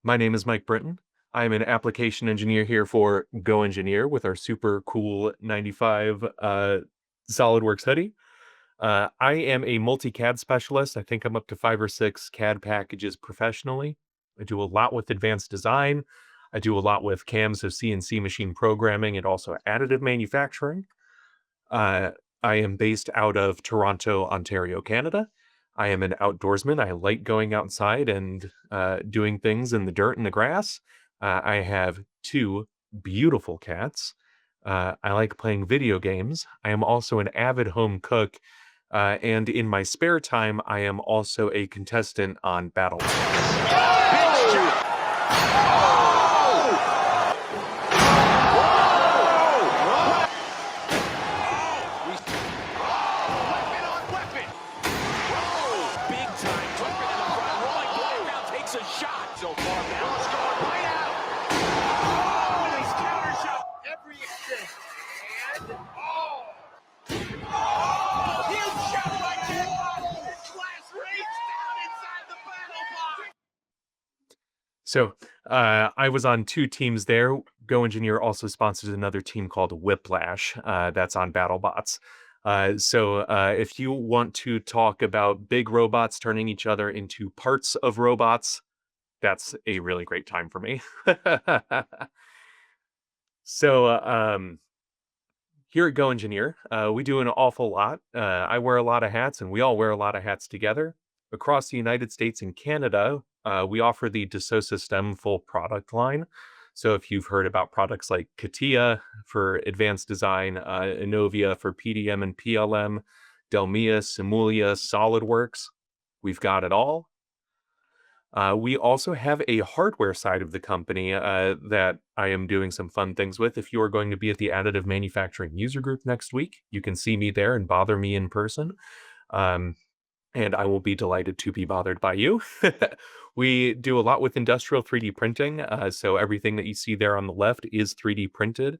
My name is Mike Britton. I'm an application engineer here for GoEngineer with our super cool 95 SolidWorks hoodie. I am a multi-CAD specialist. I think I'm up to 5 or 6 CAD packages professionally. I do a lot with advanced design. I do a lot with CAM, so CNC machine programming, and also additive manufacturing. Uh, I am based out of Toronto, Ontario, Canada. I am an outdoorsman. I like going outside and doing things in the dirt and the grass. I have 2 beautiful cats. I like playing video games. I am also an avid home cook. And in my spare time, I am also a contestant on BattleBots. So I was on 2 teams there. GoEngineer also sponsors another team called Whiplash that's on BattleBots. If you want to talk about big robots turning each other into parts of robots, that's a really great time for me. so here at GoEngineer, we do an awful lot. I wear a lot of hats, and we all wear a lot of hats together. Across the United States and Canada, we offer the Dassault System full product line. So if you've heard about products like CATIA for advanced design, Innovia for PDM and PLM, Delmia, Simulia, SolidWorks, we've got it all. We also have a hardware side of the company that I am doing some fun things with. If you are going to be at the Additive Manufacturing User Group next week, you can see me there and bother me in person. And I will be delighted to be bothered by you. We do a lot with industrial 3D printing. So everything that you see there on the left is 3D printed.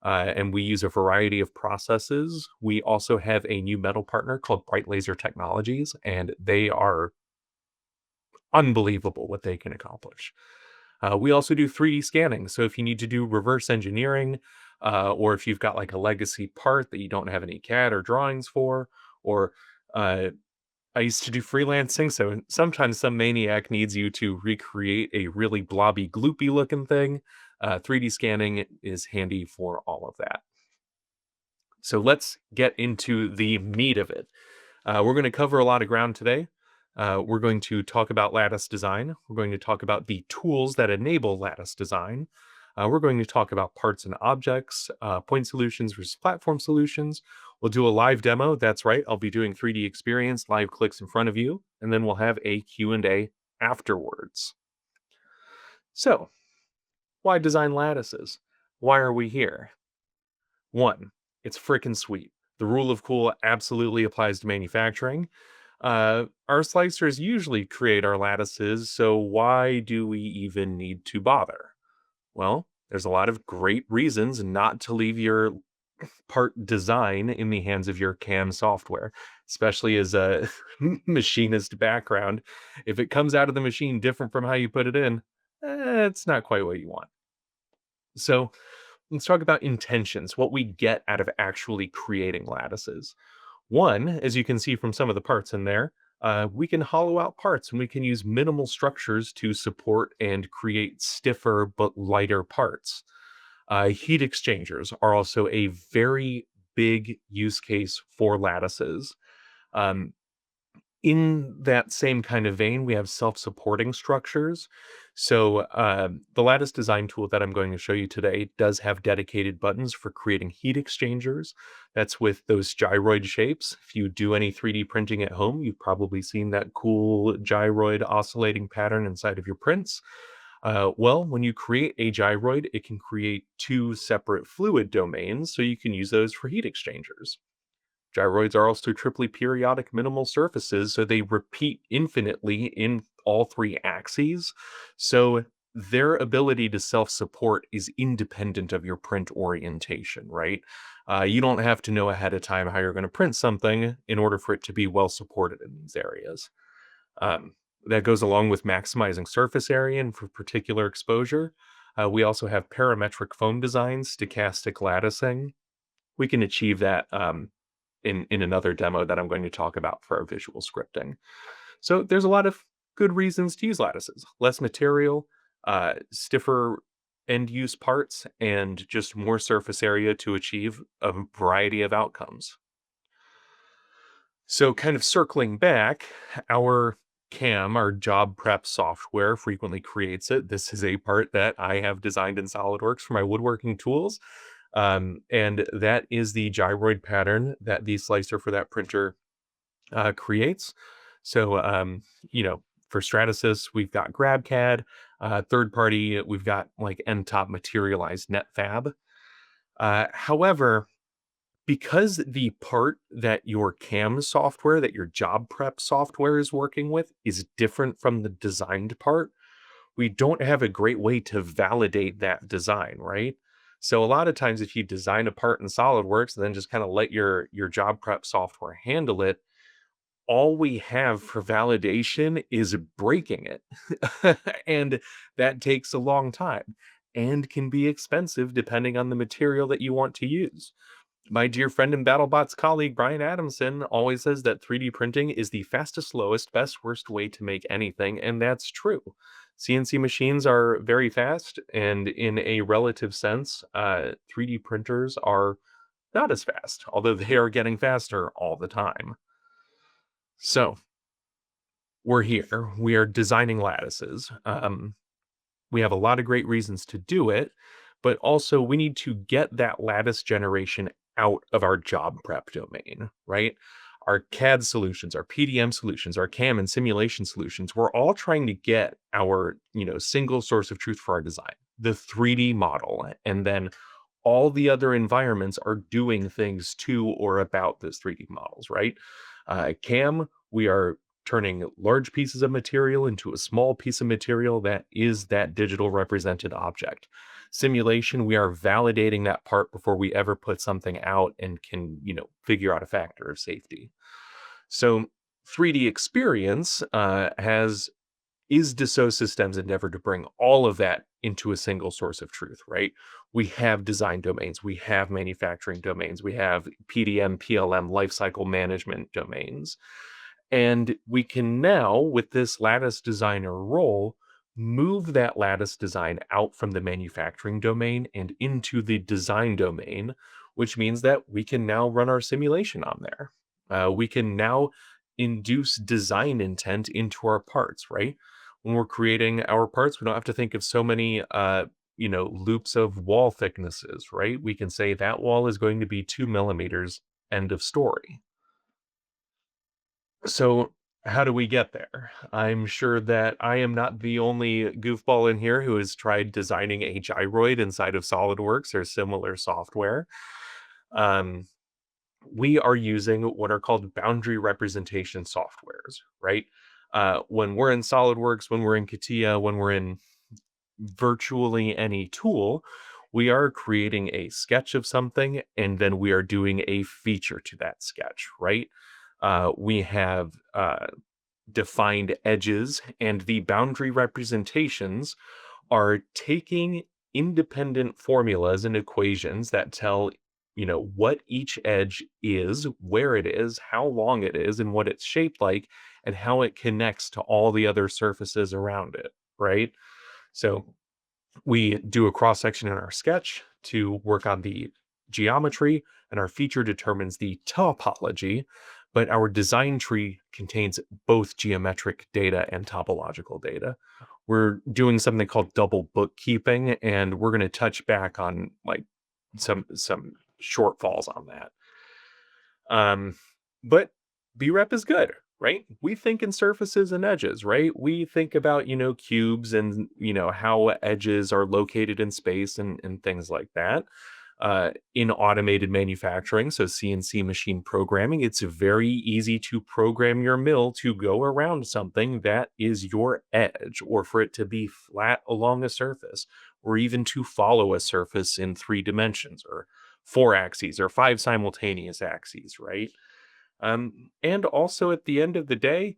And we use a variety of processes. We also have a new metal partner called Bright Laser Technologies, and they are unbelievable what they can accomplish. We also do 3D scanning. So if you need to do reverse engineering, or if you've got like a legacy part that you don't have any CAD or drawings for, or I used to do freelancing, so sometimes some maniac needs you to recreate a really blobby, gloopy looking thing. 3D scanning is handy for all of that. So let's get into the meat of it. We're going to cover a lot of ground today. We're going to talk about lattice design. We're going to talk about the tools that enable lattice design. We're going to talk about parts and objects, point solutions versus platform solutions. We'll do a live demo. That's right. I'll be doing 3D experience, live clicks in front of you, and then we'll have a Q&A afterwards. So, why design lattices? Why are we here? 1, it's freaking sweet. The rule of cool absolutely applies to manufacturing. Our slicers usually create our lattices, so why do we even need to bother? Well, there's a lot of great reasons not to leave your part design in the hands of your CAM software, especially as a machinist background. If it comes out of the machine different from how you put it in, it's not quite what you want. So let's talk about intentions, what we get out of actually creating lattices. 1, as you can see from some of the parts in there, we can hollow out parts and we can use minimal structures to support and create stiffer but lighter parts. Heat exchangers are also a very big use case for lattices. Um, in that same kind of vein, we have self-supporting structures. So the lattice design tool that I'm going to show you today does have dedicated buttons for creating heat exchangers. That's with those gyroid shapes. If you do any 3D printing at home, you've probably seen that cool gyroid oscillating pattern inside of your prints. Well, when you create a gyroid, it can create 2 separate fluid domains, so you can use those for heat exchangers. Gyroids are also triply periodic minimal surfaces, so they repeat infinitely in all 3 axes. So their ability to self-support is independent of your print orientation, right? You don't have to know ahead of time how you're going to print something in order for it to be well supported in these areas. Um, that goes along with maximizing surface area and for particular exposure. We also have parametric foam designs, stochastic latticing. We can achieve that in another demo that I'm going to talk about for our visual scripting. So there's a lot of good reasons to use lattices. Less material, stiffer end use parts, and just more surface area to achieve a variety of outcomes. So, kind of circling back, our CAM, our job prep software, frequently creates it. This is a part that I have designed in SolidWorks for my woodworking tools. And that is the gyroid pattern that the slicer for that printer creates. So, for Stratasys, we've got GrabCAD. Third party, we've got like N-top materialized NetFab. However, because the part that your CAM software, that your job prep software is working with is different from the designed part, we don't have a great way to validate that design, right? So a lot of times if you design a part in SolidWorks and then just kind of let your job prep software handle it, all we have for validation is breaking it. And that takes a long time and can be expensive depending on the material that you want to use. My dear friend and BattleBots colleague Brian Adamson always says that 3D printing is the fastest, slowest, best, worst way to make anything, and that's true. CNC machines are very fast, and in a relative sense, 3D printers are not as fast, although they are getting faster all the time. So, we're here. We are designing lattices. We have a lot of great reasons to do it, but also we need to get that lattice generation out of our job prep domain, right? Our CAD solutions, our PDM solutions, our CAM and simulation solutions, we're all trying to get our, single source of truth for our design, the 3D model. And then all the other environments are doing things to or about those 3D models, right? CAM, we are turning large pieces of material into a small piece of material that is that digital represented object. Simulation, we are validating that part before we ever put something out and can, figure out a factor of safety. So 3D experience is Dassault Systems' endeavor to bring all of that into a single source of truth, right? We have design domains, we have manufacturing domains, we have PDM, PLM, lifecycle management domains. And we can now, with this Lattice Designer role, move that lattice design out from the manufacturing domain and into the design domain, which means that we can now run our simulation on there. We can now induce design intent into our parts, right? When we're creating our parts, we don't have to think of so many loops of wall thicknesses, right? We can say that wall is going to be 2 millimeters, end of story. So, how do we get there? I'm sure that I am not the only goofball in here who has tried designing a gyroid inside of SolidWorks or similar software. Um, we are using what are called boundary representation softwares, right? When we're in SolidWorks, when we're in CATIA, when we're in virtually any tool, we are creating a sketch of something and then we are doing a feature to that sketch, right? We have defined edges, and the boundary representations are taking independent formulas and equations that tell what each edge is, where it is, how long it is, and what it's shaped like, and how it connects to all the other surfaces around it, right? So we do a cross section in our sketch to work on the geometry, and our feature determines the topology, but our design tree contains both geometric data and topological data. We're doing something called double bookkeeping, and we're going to touch back on like some shortfalls on that. But BREP is good, right? We think in surfaces and edges, right? We think about, cubes and, how edges are located in space and things like that. In automated manufacturing, so CNC machine programming, it's very easy to program your mill to go around something that is your edge, or for it to be flat along a surface, or even to follow a surface in 3 dimensions, or 4 axes, or 5 simultaneous axes, right? And also at the end of the day,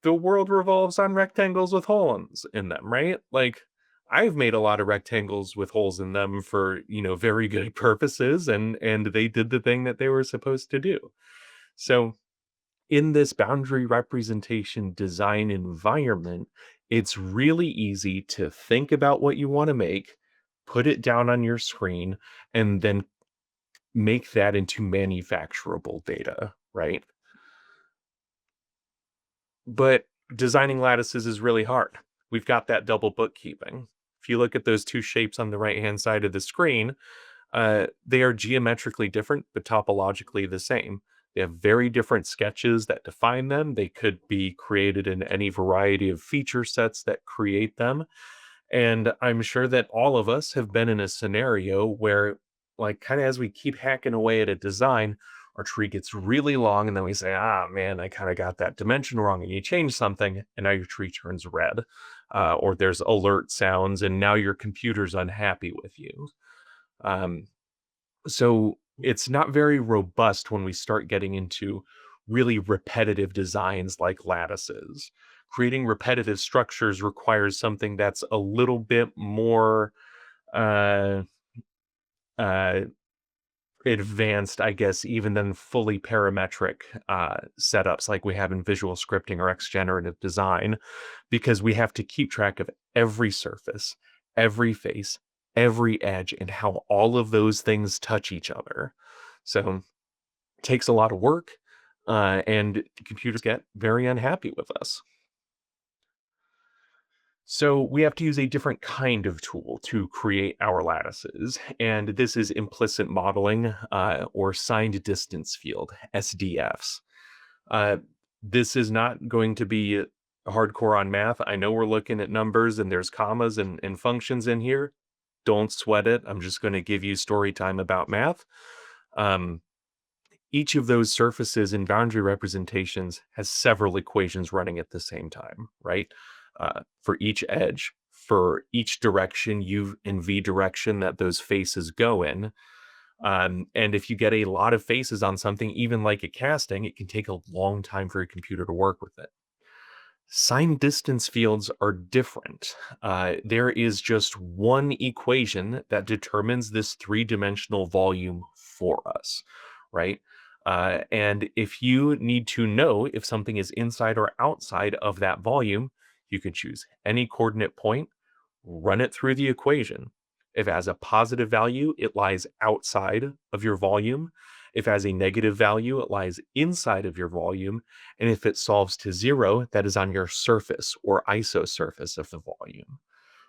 the world revolves on rectangles with holes in them, right? Like, I've made a lot of rectangles with holes in them for, very good purposes, and they did the thing that they were supposed to do. So, in this boundary representation design environment, it's really easy to think about what you want to make, put it down on your screen, and then make that into manufacturable data, right? But designing lattices is really hard. We've got that double bookkeeping. If you look at those two shapes on the right hand side of the screen, they are geometrically different, but topologically the same. They have very different sketches that define them. They could be created in any variety of feature sets that create them. And I'm sure that all of us have been in a scenario where, like, kind of as we keep hacking away at a design, our tree gets really long, and then we say, ah, man, I kind of got that dimension wrong. And you change something, and now your tree turns red, or there's alert sounds, and now your computer's unhappy with you. Um, so it's not very robust when we start getting into really repetitive designs like lattices. Creating repetitive structures requires something that's a little bit more uh, uh, advanced, I guess, even than fully parametric setups like we have in visual scripting or X generative design, because we have to keep track of every surface, every face, every edge, and how all of those things touch each other. So it takes a lot of work, and computers get very unhappy with us. So we have to use a different kind of tool to create our lattices, and this is implicit modeling or signed distance field (SDFs). Uh, this is not going to be hardcore on math. I know we're looking at numbers and there's commas and functions in here. Don't sweat it. I'm just going to give you story time about math. Um, each of those surfaces in boundary representations has several equations running at the same time, right? For each edge, for each direction, U and V direction that those faces go in. And if you get a lot of faces on something, even like a casting, it can take a long time for a computer to work with it. Sign distance fields are different. There is just one equation that determines this three-dimensional volume for us, right? And if you need to know if something is inside or outside of that volume, you can choose any coordinate point, run it through the equation. If it has a positive value, it lies outside of your volume. If it has a negative value, it lies inside of your volume. And if it solves to zero, that is on your surface or isosurface of the volume.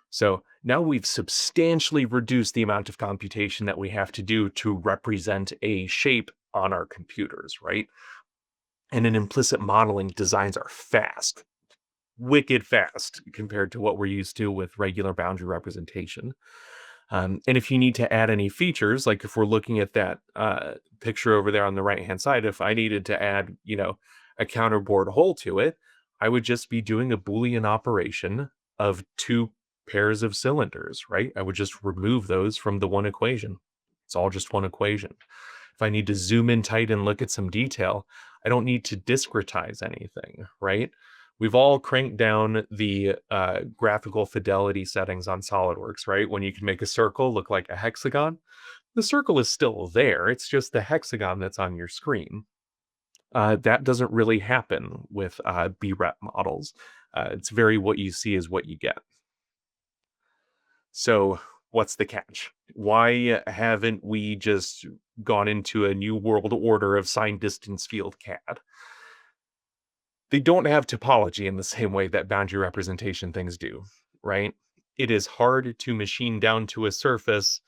So now we've substantially reduced the amount of computation that we have to do to represent a shape on our computers, right? And in implicit modeling, designs are fast, wicked fast compared to what we're used to with regular boundary representation. And if you need to add any features, like if we're looking at that picture over there on the right hand side, if I needed to add, a counterbore hole to it, I would just be doing a Boolean operation of two pairs of cylinders, right? I would just remove those from the one equation. It's all just one equation. If I need to zoom in tight and look at some detail, I don't need to discretize anything, right? We've all cranked down the graphical fidelity settings on SolidWorks, right? When you can make a circle look like a hexagon, the circle is still there. It's just the hexagon that's on your screen. That doesn't really happen with BREP models. It's very what you see is what you get. So, what's the catch? Why haven't we just gone into a new world order of signed distance field CAD? They don't have topology in the same way that boundary representation things do, right? It is hard to machine down to a surface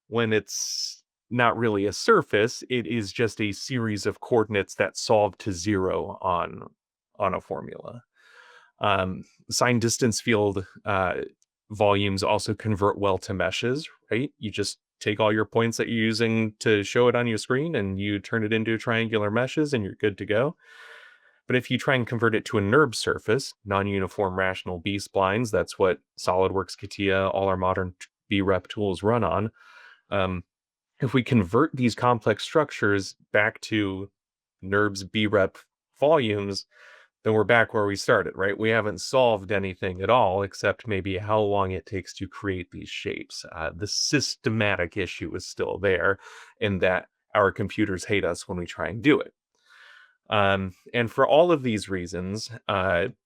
when it's not really a surface. It is just a series of coordinates that solve to zero on a formula. Signed distance field volumes also convert well to meshes, right? You just take all your points that you're using to show it on your screen and you turn it into triangular meshes and you're good to go. But if you try and convert it to a NURB surface, non-uniform rational B-splines, that's what SolidWorks, CATIA, all our modern BREP tools run on. If we convert these complex structures back to NURBS BREP volumes, then we're back where we started, right? We haven't solved anything at all except maybe how long it takes to create these shapes. The systematic issue is still there in that our computers hate us when we try and do it. And for all of these reasons,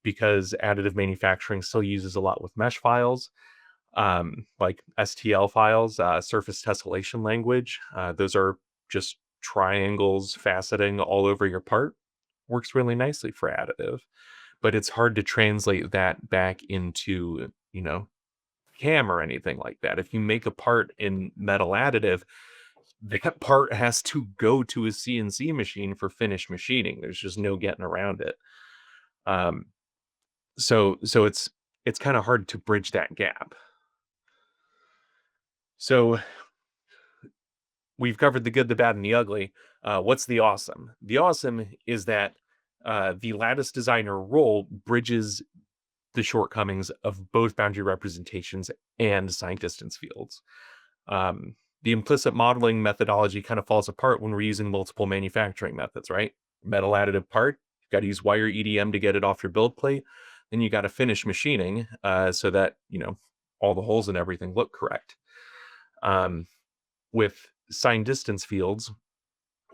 because additive manufacturing still uses a lot with mesh files, like STL files, surface tessellation language, those are just triangles faceting all over your part. Works really nicely for additive, but it's hard to translate that back into, CAM or anything like that. If you make a part in metal additive, that part has to go to a CNC machine for finished machining. There's just no getting around it. Um, so it's kind of hard to bridge that gap. So we've covered the good, the bad, and the ugly. What's the awesome? The awesome is that the Lattice Designer role bridges the shortcomings of both boundary representations and sign distance fields. Um, the implicit modeling methodology kind of falls apart when we're using multiple manufacturing methods, right? Metal additive part, you've got to use wire EDM to get it off your build plate. Then you got to finish machining so that, all the holes and everything look correct. Um, with sign distance fields,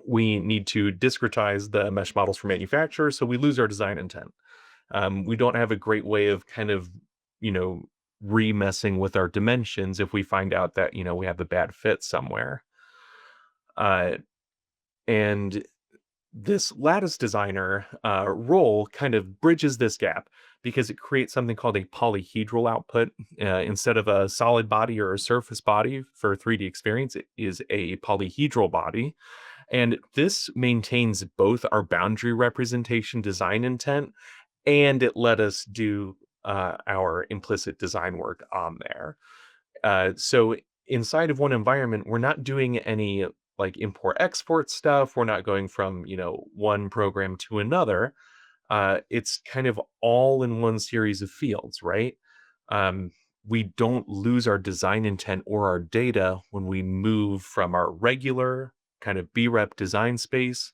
we need to discretize the mesh models for manufacturers, so we lose our design intent. We don't have a great way of kind of, you know, remessing with our dimensions if we find out that, we have a bad fit somewhere. Uh, and this lattice designer role kind of bridges this gap because it creates something called a polyhedral output. Instead of a solid body or a surface body for 3D experience, it is a polyhedral body. And this maintains both our boundary representation design intent, and it let us do our implicit design work on there. So inside of one environment, we're not doing any like import export stuff. We're not going from, one program to another. It's kind of all in one series of fields, right? Um, we don't lose our design intent or our data when we move from our regular kind of BREP design space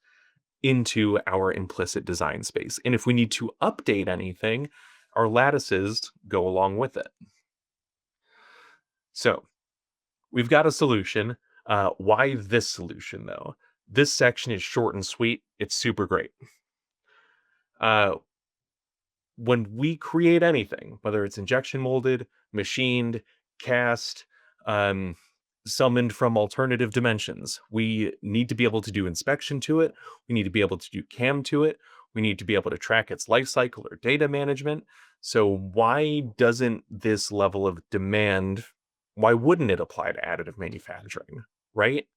into our implicit design space. And if we need to update anything, our lattices go along with it. So we've got a solution. Why this solution, though? This section is short and sweet. It's super great. Uh, when we create anything, whether it's injection molded, machined, cast, um, summoned from alternative dimensions, we need to be able to do inspection to it. We need to be able to do CAM to it. We need to be able to track its life cycle or data management. So, why doesn't this level of demand, why wouldn't it apply to additive manufacturing, right?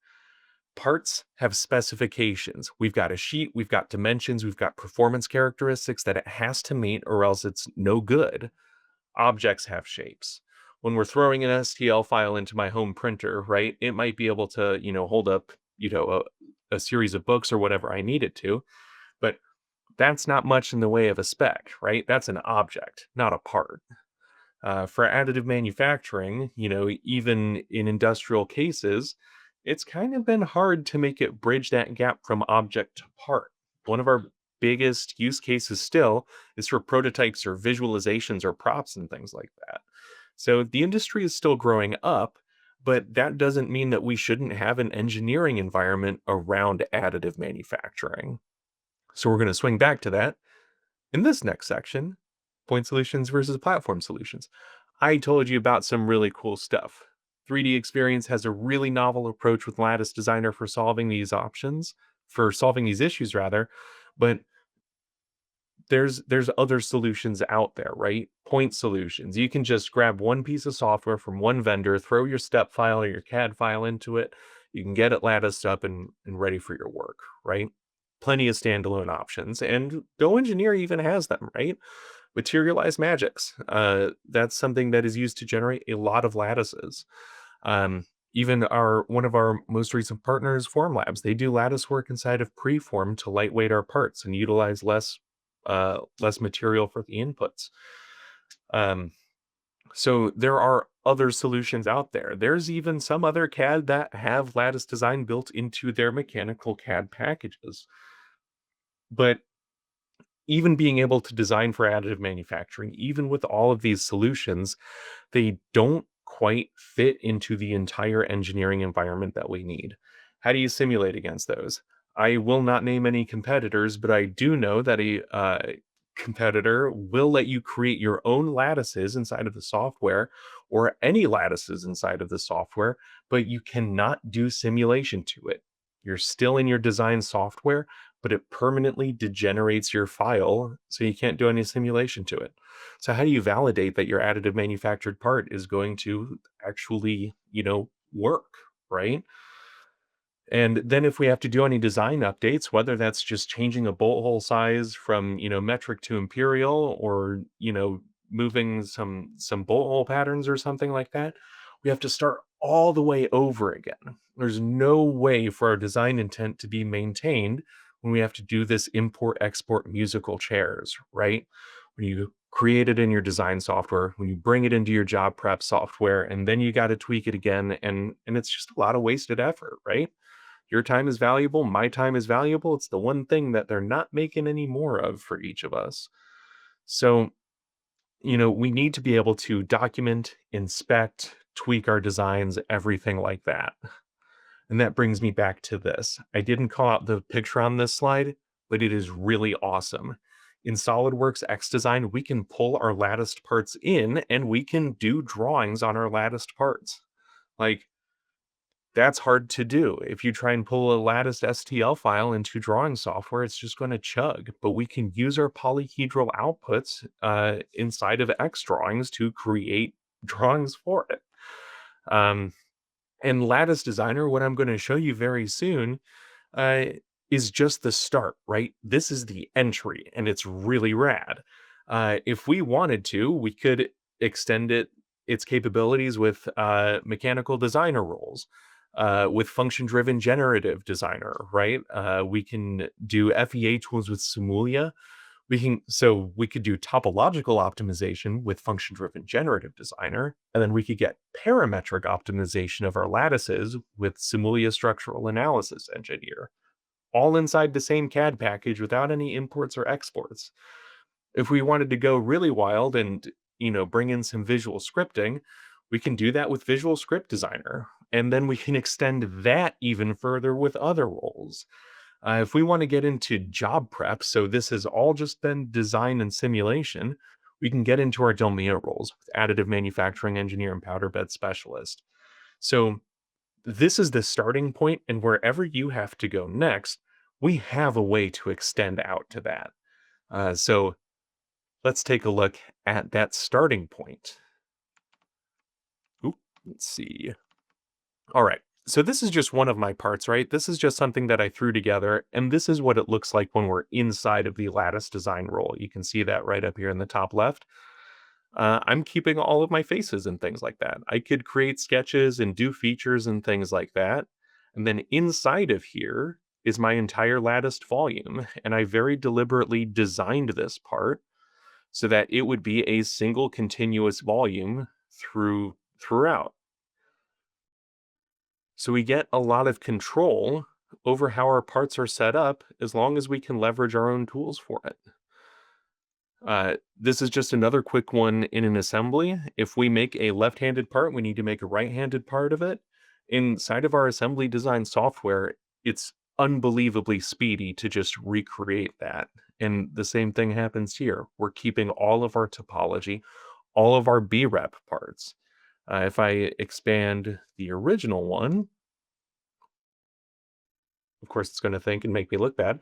Parts have specifications. We've got a sheet, we've got dimensions, we've got performance characteristics that it has to meet, or else it's no good. Objects have shapes. When we're throwing an STL file into my home printer, right, it might be able to, hold up, a series of books or whatever I need it to, but that's not much in the way of a spec, right? That's an object, not a part. For additive manufacturing, even in industrial cases, it's kind of been hard to make it bridge that gap from object to part. One of our biggest use cases still is for prototypes or visualizations or props and things like that. So the industry is still growing up, but that doesn't mean that we shouldn't have an engineering environment around additive manufacturing. So we're going to swing back to that in this next section, point solutions versus platform solutions. I told you about some really cool stuff. 3D Experience has a really novel approach with Lattice Designer for solving these options, for solving these issues rather, but there's other solutions out there, right? Point solutions. You can just grab one piece of software from one vendor, throw your step file or your CAD file into it. You can get it latticed up and ready for your work, right? Plenty of standalone options. And GoEngineer even has them, right? Materialize magics. That's something that is used to generate a lot of lattices. Even our one of our most recent partners, Formlabs, they do lattice work inside of Preform to lightweight our parts and utilize less material for the inputs. Um, so there are other solutions out there. There's even some other CAD that have lattice design built into their mechanical CAD packages. But even being able to design for additive manufacturing, even with all of these solutions, they don't quite fit into the entire engineering environment that we need. How do you simulate against those? I will not name any competitors, but I do know that a competitor will let you create your own lattices inside of the software or any lattices inside of the software, but you cannot do simulation to it. You're still in your design software, but it permanently degenerates your file, so you can't do any simulation to it. So how do you validate that your additive manufactured part is going to actually, work, right? And then if we have to do any design updates, whether that's just changing a bolt hole size from, metric to imperial or, moving some bolt hole patterns or something like that, we have to start all the way over again. There's no way for our design intent to be maintained when we have to do this import export musical chairs, right? When you create it in your design software, when you bring it into your job prep software, and then you got to tweak it again, and it's just a lot of wasted effort, right? Your time is valuable, my time is valuable. It's the one thing that they're not making any more of for each of us. So, we need to be able to document, inspect, tweak our designs, everything like that. And that brings me back to this. I didn't call out the picture on this slide, but it is really awesome. In SolidWorks X Design, we can pull our latticed parts in and we can do drawings on our latticed parts. Like, that's hard to do. If you try and pull a latticed STL file into drawing software, it's just going to chug. But we can use our polyhedral outputs inside of X drawings to create drawings for it. Um, and Lattice Designer, what I'm going to show you very soon, uh, is just the start, right? This is the entry, and it's really rad. If we wanted to, we could extend its capabilities with mechanical designer roles, with function-driven generative designer, right? We can do FEA tools with Simulia. We could do topological optimization with function-driven generative designer, and then we could get parametric optimization of our lattices with Simulia structural analysis engineer, all inside the same CAD package without any imports or exports. If we wanted to go really wild and, bring in some visual scripting, we can do that with Visual Script Designer. And then we can extend that even further with other roles. If we want to get into job prep, so this has all just been design and simulation, we can get into our Delmia roles with additive manufacturing engineer and powder bed specialist. So this is the starting point, and wherever you have to go next, we have a way to extend out to that. So let's take a look at that starting point. Oop, let's see. All right. So this is just one of my parts, right? This is just something that I threw together, and this is what it looks like when we're inside of the lattice design role. You can see that right up here in the top left. I'm keeping all of my faces and things like that. I could create sketches and do features and things like that. And then inside of here is my entire latticed volume. And I very deliberately designed this part so that it would be a single continuous volume throughout. So we get a lot of control over how our parts are set up as long as we can leverage our own tools for it. This is just another quick one in an assembly. If we make a left-handed part, we need to make a right-handed part of it. Inside of our assembly design software, it's unbelievably speedy to just recreate that. And the same thing happens here. We're keeping all of our topology, all of our BREP parts. If I expand the original one, of course, it's going to think and make me look bad.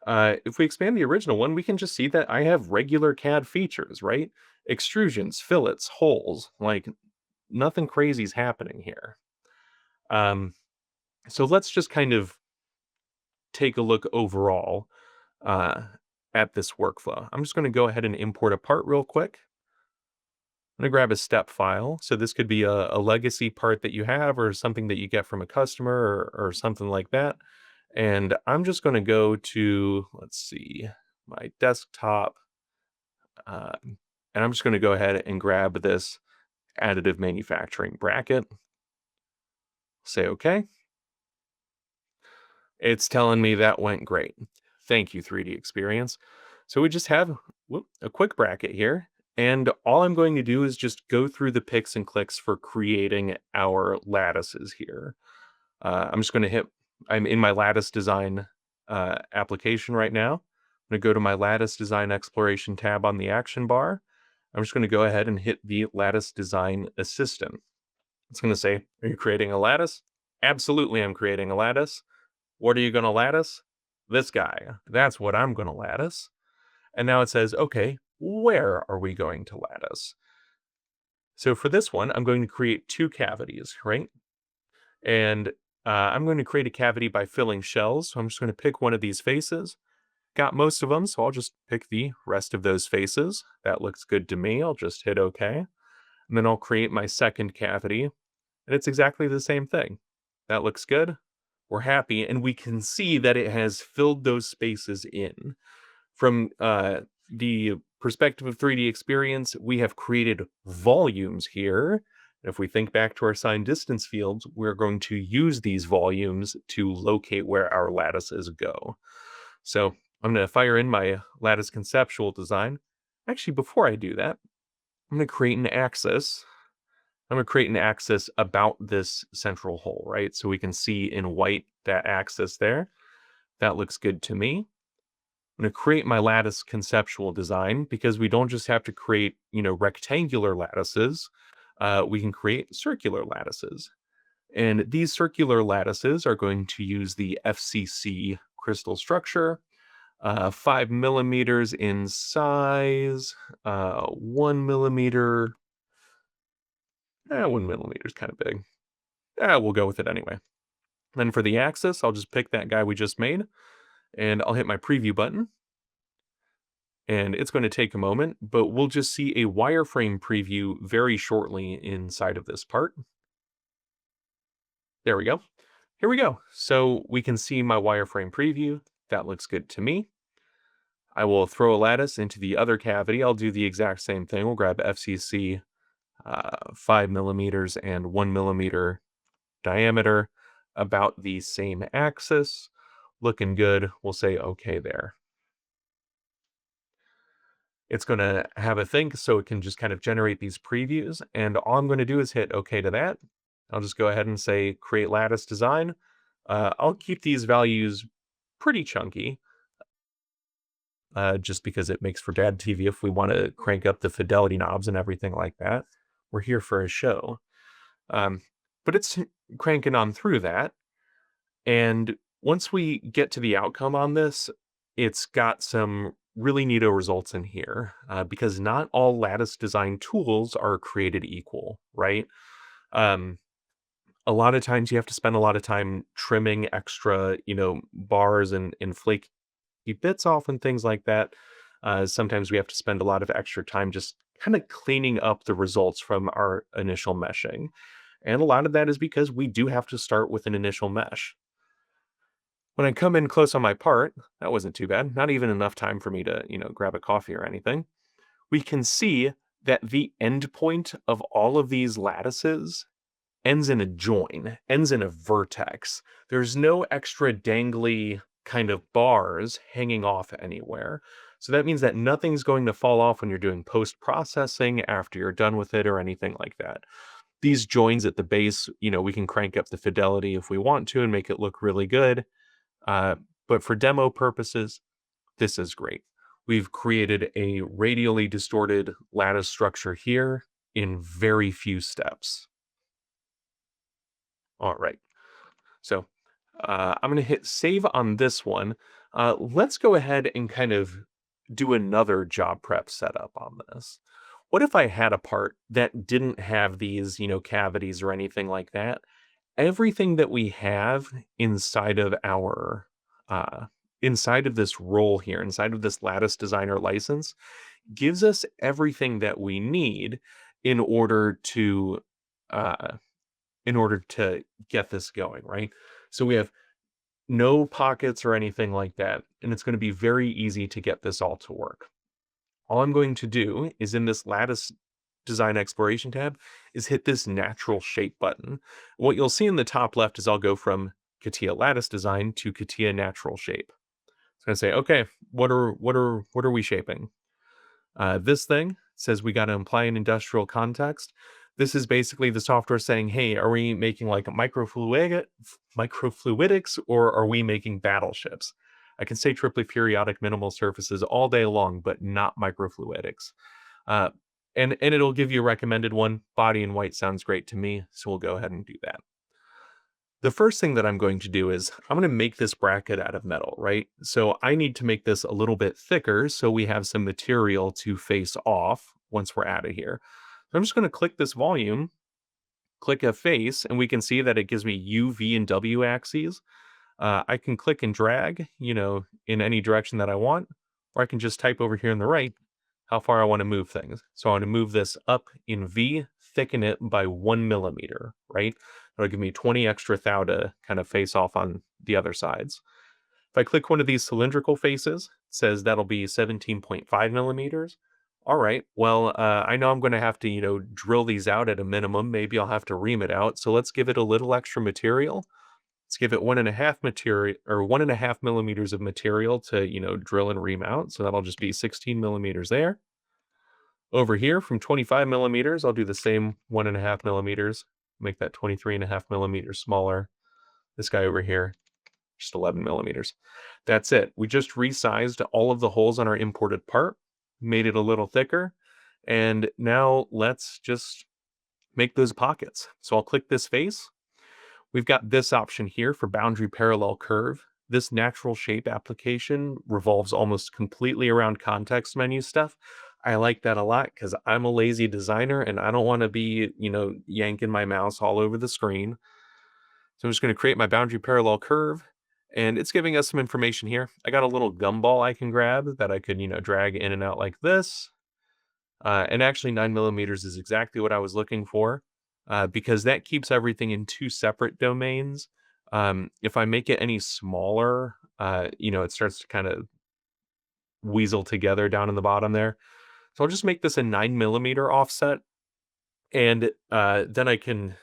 If we expand the original one, we can just see that I have regular CAD features, right? Extrusions, fillets, holes, like nothing crazy is happening here. So let's just kind of take a look overall uh, at this workflow. I'm just going to go ahead and import a part real quick. I'm going to grab a step file. So this could be a legacy part that you have or something that you get from a customer or something like that. And I'm just going to go to, let's see, my desktop. Uh, and I'm just going to go ahead and grab this additive manufacturing bracket. Say OK. It's telling me that went great. Thank you, 3D Experience. So we just have a quick bracket here. And all I'm going to do is just go through the picks and clicks for creating our lattices here. I'm just going to I'm in my lattice design application right now. I'm going to go to my lattice design exploration tab on the action bar. I'm just going to go ahead and hit the lattice design assistant. It's going to say, are you creating a lattice? Absolutely, I'm creating a lattice. What are you going to lattice? This guy. That's what I'm going to lattice. And now it says, okay, where are we going to lattice? So for this one, I'm going to create two cavities, right? And I'm going to create a cavity by filling shells. So I'm just going to pick one of these faces. Got most of them, so I'll just pick the rest of those faces. That looks good to me. I'll just hit OK. And then I'll create my second cavity. And it's exactly the same thing. That looks good. We're happy. And we can see that it has filled those spaces in. From the perspective of 3D experience, we have created volumes here. If we think back to our signed distance fields, we're going to use these volumes to locate where our lattices go. So I'm going to fire in my lattice conceptual design. Actually, before I do that, I'm going to create an axis. I'm going to create an axis about this central hole, right? So we can see in white that axis there. That looks good to me. I'm going to create my lattice conceptual design because we don't just have to create, rectangular lattices. We can create circular lattices. And these circular lattices are going to use the FCC crystal structure, 5 millimeters in size, 1 millimeter. 1 millimeter is kind of big. We'll go with it anyway. Then for the axis, I'll just pick that guy we just made, and I'll hit my preview button. And it's going to take a moment, but we'll just see a wireframe preview very shortly inside of this part. There we go. Here we go. So we can see my wireframe preview. That looks good to me. I will throw a lattice into the other cavity. I'll do the exact same thing. We'll grab FCC 5 millimeters and 1 millimeter diameter, about the same axis. Looking good. We'll say okay there. It's going to have a think, so it can just kind of generate these previews. And all I'm going to do is hit OK to that. I'll just go ahead and say create lattice design. I'll keep these values pretty chunky, just because it makes for dad TV if we want to crank up the fidelity knobs and everything like that. We're here for a show. But it's cranking on through that. And once we get to the outcome on this, it's got some really neato results in here, because not all lattice design tools are created equal, right? A lot of times you have to spend a lot of time trimming extra, bars and flaky bits off and things like that. Sometimes we have to spend a lot of extra time just kind of cleaning up the results from our initial meshing. And a lot of that is because we do have to start with an initial mesh. When I come in close on my part, that wasn't too bad. Not even enough time for me to, grab a coffee or anything. We can see that the endpoint of all of these lattices ends in a join, ends in a vertex. There's no extra dangly kind of bars hanging off anywhere. So that means that nothing's going to fall off when you're doing post-processing after you're done with it or anything like that. These joins at the base, we can crank up the fidelity if we want to and make it look really good. But for demo purposes, this is great. We've created a radially distorted lattice structure here in very few steps. All right. So I'm going to hit save on this one. Let's go ahead and kind of do another job prep setup on this. What if I had a part that didn't have these, cavities or anything like that? Everything that we have inside of our inside of this role here, inside of this Lattice Designer license, gives us everything that we need in order to uh, get this going, right? So we have no pockets or anything like that, and it's going to be very easy to get this all to work. All I'm going to do is in this Lattice Design Exploration tab is hit this Natural Shape button. What you'll see in the top left is I'll go from CATIA Lattice Design to CATIA Natural Shape. It's going to say, okay, what are we shaping? This thing says we got to imply an industrial context. This is basically the software saying, hey, are we making like microfluidics or are we making battleships? I can say triply periodic minimal surfaces all day long, but not microfluidics. Uh, and it'll give you a recommended one. Body in white sounds great to me, so we'll go ahead and do that. The first thing that I'm going to do is I'm going to make this bracket out of metal, right? So I need to make this a little bit thicker so we have some material to face off once we're out of here. So I'm just going to click this volume, click a face, and we can see that it gives me U, V, and W axes. I can click and drag, in any direction that I want, or I can just type over here on the right how far I want to move things. So I want to move this up in V, thicken it by 1 millimeter, right? That'll give me 20 extra thou to kind of face off on the other sides. If I click one of these cylindrical faces, it says that'll be 17.5 millimeters. All right, well, I know I'm going to have to, drill these out at a minimum. Maybe I'll have to ream it out. So let's give it a little extra material. Let's give it 1.5 millimeters of material to, drill and ream out. So that'll just be 16 millimeters there. Over here from 25 millimeters, I'll do the same 1.5 millimeters, make that 23.5 millimeters smaller. This guy over here, just 11 millimeters. That's it. We just resized all of the holes on our imported part, made it a little thicker. And now let's just make those pockets. So I'll click this face. We've got this option here for boundary parallel curve. This natural shape application revolves almost completely around context menu stuff. I like that a lot because I'm a lazy designer and I don't want to be, yanking my mouse all over the screen. So I'm just going to create my boundary parallel curve and it's giving us some information here. I got a little gumball I can grab that I could, drag in and out like this. And actually 9 millimeters is exactly what I was looking for because that keeps everything in two separate domains. If I make it any smaller, it starts to kind of weasel together down in the bottom there. So I'll just make this a 9 millimeter offset. And then I can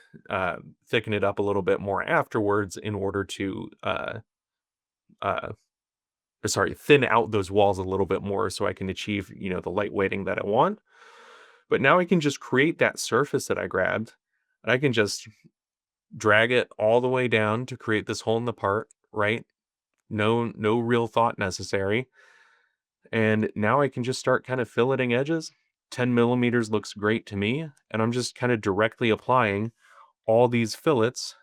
thicken it up a little bit more afterwards in order to, thin out those walls a little bit more so I can achieve, the light weighting that I want. But now I can just create that surface that I grabbed, and I can just drag it all the way down to create this hole in the part, right? No real thought necessary. And now I can just start kind of filleting edges. 10 millimeters looks great to me, and I'm just kind of directly applying all these fillets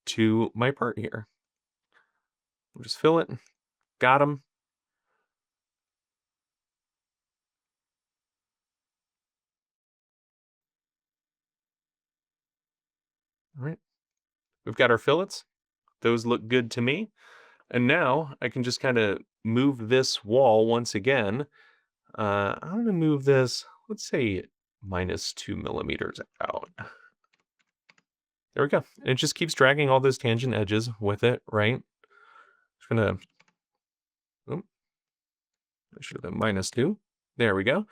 to my part here. We'll just fill it. Got them. All right. We've got our fillets. Those look good to me. And now I can just kind of move this wall once again. I'm going to move this, let's say -2 millimeters out. There we go. And it just keeps dragging all those tangent edges with it, right? Just going to, oh, I should have been -2. There we go.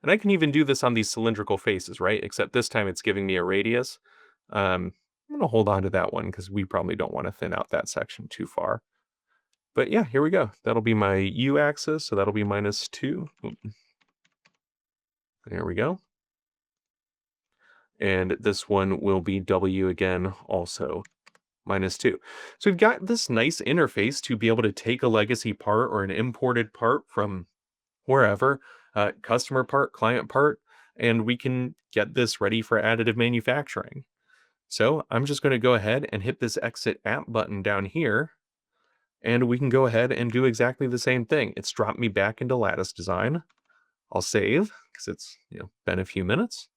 And I can even do this on these cylindrical faces, right? Except this time it's giving me a radius. I'm going to hold on to that one because we probably don't want to thin out that section too far. But yeah, here we go. That'll be my U axis, so that'll be -2. There we go. And this one will be W again, also -2. So we've got this nice interface to be able to take a legacy part or an imported part from wherever, customer part, client part, and we can get this ready for additive manufacturing. So I'm just going to go ahead and hit this exit app button down here, and we can go ahead and do exactly the same thing. It's dropped me back into Lattice Design. I'll save because it's been a few minutes.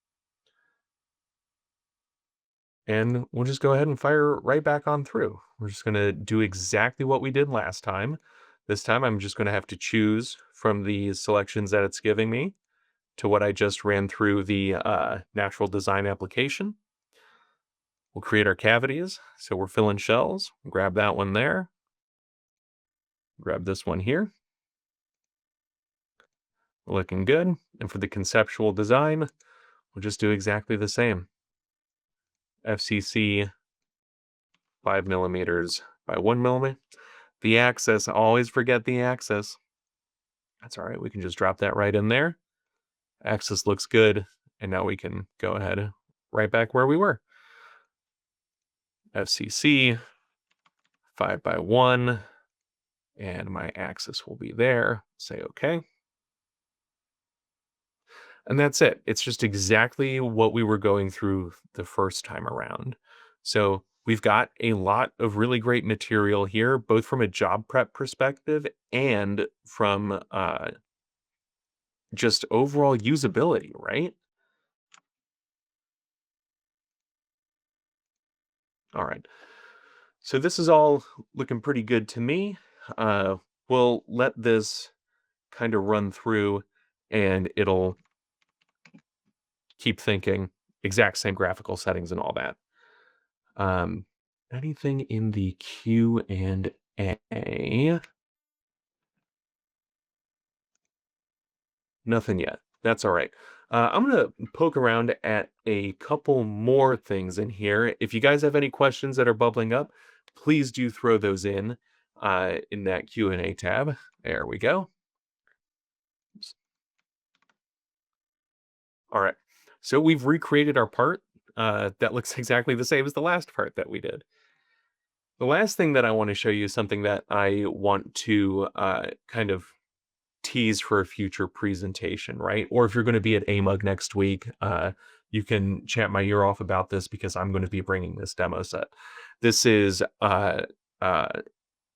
And we'll just go ahead and fire right back on through. We're just going to do exactly what we did last time. This time I'm just going to have to choose from the selections that it's giving me to what I just ran through the natural design application. We'll create our cavities. So we're filling shells. Grab that one there. Grab this one here. Looking good. And for the conceptual design, we'll just do exactly the same. FCC 5 millimeters by 1 millimeter. The axis, always forget the axis. That's all right. We can just drop that right in there. Axis looks good. And now we can go ahead right back where we were. FCC 5x1, and my axis will be there. Say okay. And that's it. It's just exactly what we were going through the first time around. So we've got a lot of really great material here, both from a job prep perspective and from just overall usability, right? All right. So this is all looking pretty good to me. Uh, we'll let this kind of run through and it'll keep thinking exact same graphical settings and all that. Um, anything in the Q and A? Nothing yet. That's all right. I'm gonna poke around at a couple more things in here. If you guys have any questions that are bubbling up, please do throw those in that Q and A tab. There we go. All right. So we've recreated our part. That looks exactly the same as the last part that we did. The last thing that I want to show you is something that I want to kind of tease for a future presentation, right? Or if you're going to be at AMUG next week, you can chat my ear off about this because I'm going to be bringing this demo set. This is uh,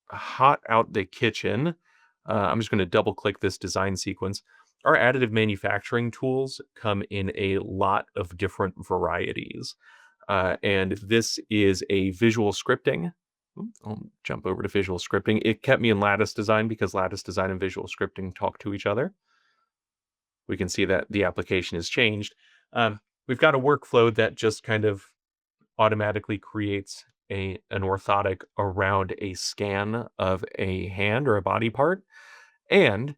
hot out the kitchen. I'm just going to double click this design sequence. Our additive manufacturing tools come in a lot of different varieties. And this is a visual scripting. I'll jump over to visual scripting. It kept me in Lattice Design because Lattice Design and visual scripting talk to each other. We can see that the application has changed. We've got a workflow that just kind of automatically creates an orthotic around a scan of a hand or a body part. And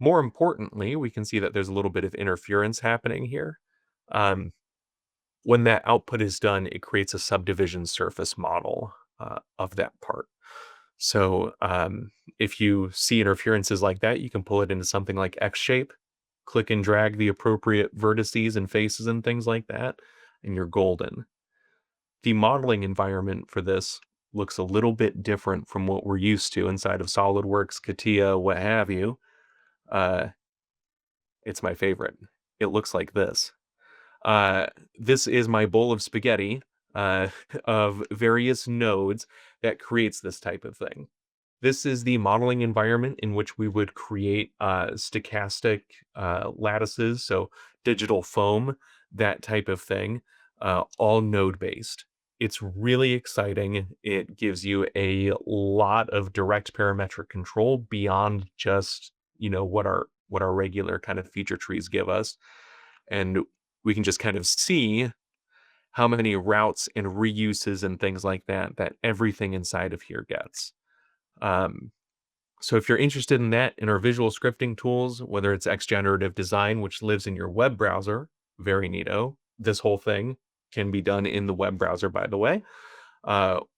more importantly, we can see that there's a little bit of interference happening here. Um, when that output is done, it creates a subdivision surface model of that part. So if you see interferences like that, you can pull it into something like X shape, click and drag the appropriate vertices and faces and things like that, and you're golden. The modeling environment for this looks a little bit different from what we're used to inside of SolidWorks, CATIA, what have you. Uh, it's my favorite. It looks like this. This is my bowl of spaghetti uh, of various nodes that creates this type of thing. This is the modeling environment in which we would create stochastic lattices, so digital foam, that type of thing, all node based. It's really exciting. It gives you a lot of direct parametric control beyond just what our regular kind of feature trees give us, and we can just kind of see how many routes and reuses and things like that everything inside of here gets. Um, so if you're interested in that, in our visual scripting tools, whether it's X Generative Design, which lives in your web browser, very neato. This whole thing can be done in the web browser, by the way,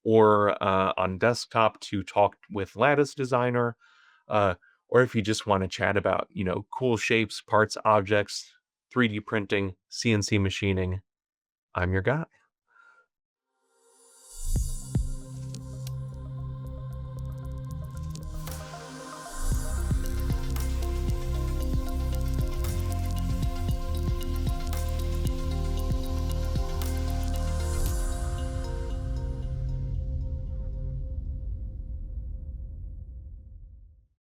or on desktop to talk with Lattice Designer, uh, or if you just want to chat about, cool shapes, parts, objects, 3D printing, CNC machining, I'm your guy.